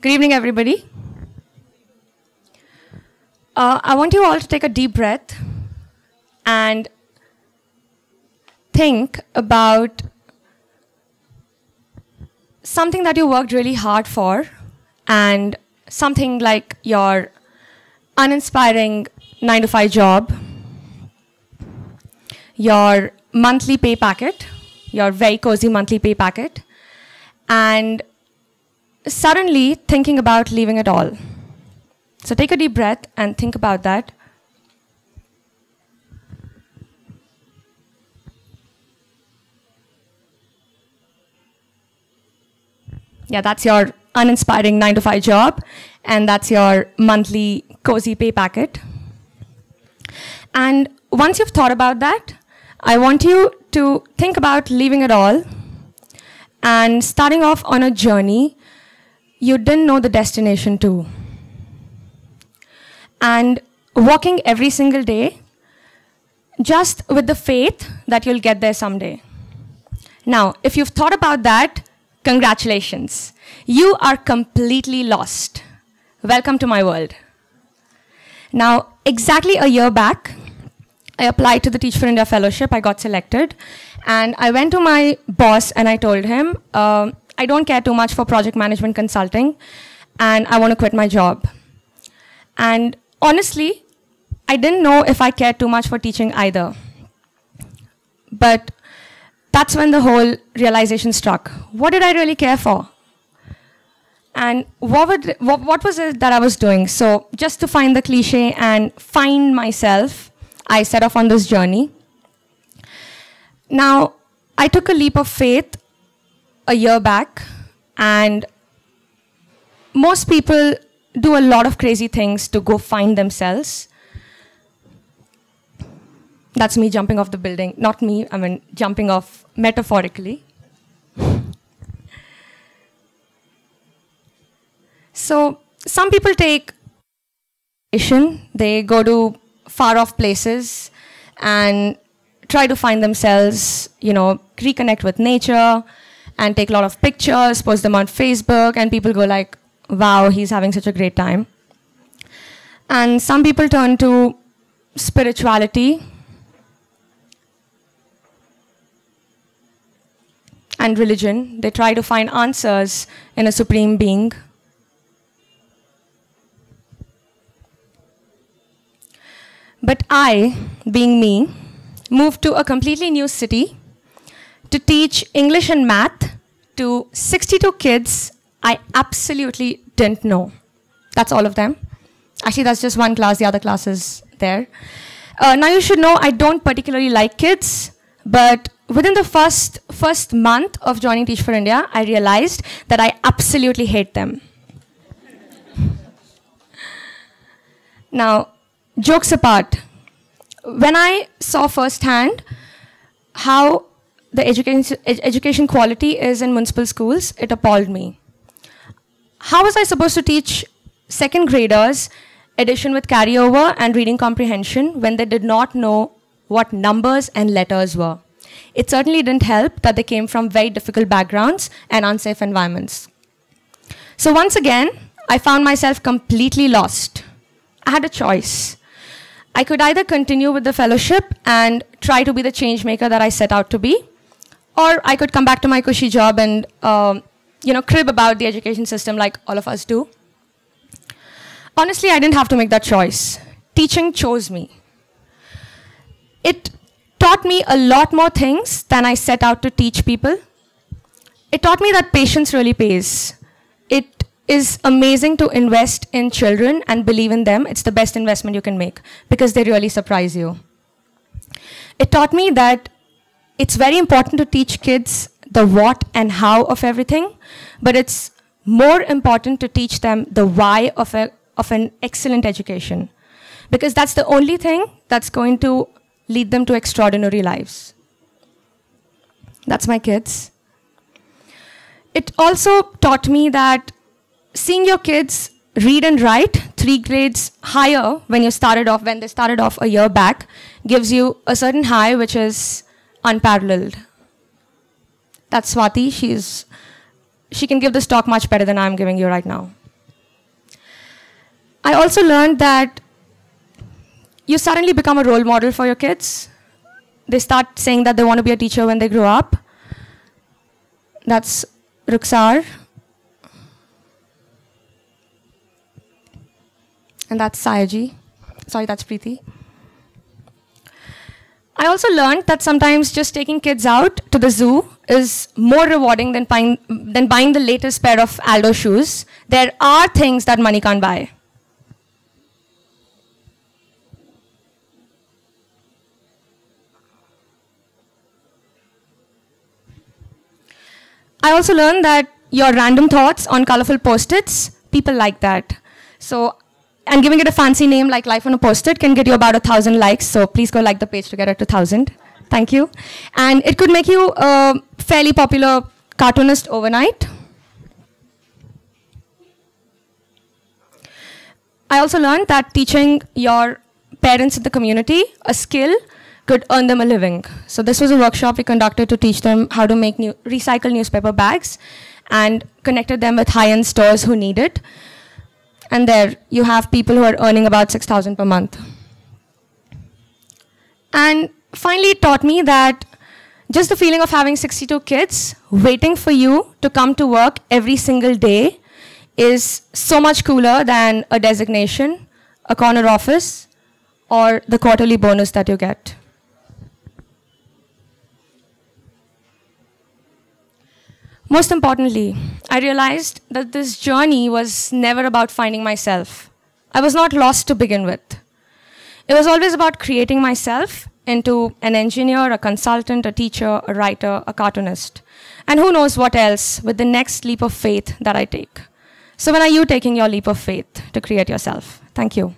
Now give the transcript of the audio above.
Good evening, everybody. I want you all to take a deep breath and think about something that you worked really hard for and something like your uninspiring 9-to-5 job, your monthly pay packet, your very cozy monthly pay packet, and suddenly thinking about leaving it all. So take a deep breath and think about that. Yeah, that's your uninspiring 9-to-5 job, and that's your monthly cozy pay packet. And once you've thought about that, I want you to think about leaving it all and starting off on a journey you didn't know the destination to. And walking every single day just with the faith that you'll get there someday. Now, if you've thought about that, congratulations. You are completely lost. Welcome to my world. Now, exactly a year back, I applied to the Teach for India Fellowship. I got selected. And I went to my boss and I told him, I don't care too much for project management consulting, and I want to quit my job. And honestly, I didn't know if I cared too much for teaching either. But that's when the whole realization struck. What did I really care for? And what was it that I was doing? So just to find the cliche and find myself, I set off on this journey. Now, I took a leap of faith a year back, and most people do a lot of crazy things to go find themselves. That's me jumping off the building. Not me, I mean jumping off metaphorically. So some people take vacation, they go to far off places and try to find themselves, reconnect with nature and take a lot of pictures, post them on Facebook, and people go like, wow, he's having such a great time. And some people turn to spirituality and religion. They try to find answers in a supreme being. But I, being me, moved to a completely new city to teach English and math to 62 kids I absolutely didn't know. That's all of them. Actually, that's just one class. The other class is there. Now you should know I don't particularly like kids, but within the first month of joining Teach for India, I realized that I absolutely hate them. Now, jokes apart, when I saw firsthand how the education quality is in municipal schools, it appalled me. How was I supposed to teach second graders addition with carryover and reading comprehension when they did not know what numbers and letters were? It certainly didn't help that they came from very difficult backgrounds and unsafe environments. So once again, I found myself completely lost. I had a choice. I could either continue with the fellowship and try to be the change maker that I set out to be, or I could come back to my cushy job and crib about the education system like all of us do. Honestly, I didn't have to make that choice. Teaching chose me. It taught me a lot more things than I set out to teach people. It taught me that patience really pays. It is amazing to invest in children and believe in them. It's the best investment you can make because they really surprise you. It taught me that it's very important to teach kids the what and how of everything, but it's more important to teach them the why of an excellent education, because that's the only thing that's going to lead them to extraordinary lives. That's my kids. It also taught me that seeing your kids read and write 3 grades higher when they started off a year back gives you a certain high which is unparalleled. That's Swati. She can give this talk much better than I'm giving you right now. I also learned that you suddenly become a role model for your kids. They start saying that they want to be a teacher when they grow up. That's Ruxar. And that's Sayaji. Sorry, that's Preeti. I also learned that sometimes just taking kids out to the zoo is more rewarding than buying the latest pair of Aldo shoes. There are things that money can't buy. I also learned that your random thoughts on colorful post-its, people like that. So, and giving it a fancy name like Life on a Post-it can get you about 1,000 likes, so please go like the page to get it to 1,000. Thank you. And it could make you a fairly popular cartoonist overnight. I also learned that teaching your parents in the community a skill could earn them a living. So this was a workshop we conducted to teach them how to make recycle newspaper bags and connected them with high-end stores who need it. And there you have people who are earning about 6,000 per month. And finally, it taught me that just the feeling of having 62 kids waiting for you to come to work every single day is so much cooler than a designation, a corner office, or the quarterly bonus that you get. Most importantly, I realized that this journey was never about finding myself. I was not lost to begin with. It was always about creating myself into an engineer, a consultant, a teacher, a writer, a cartoonist, and who knows what else with the next leap of faith that I take. So when are you taking your leap of faith to create yourself? Thank you.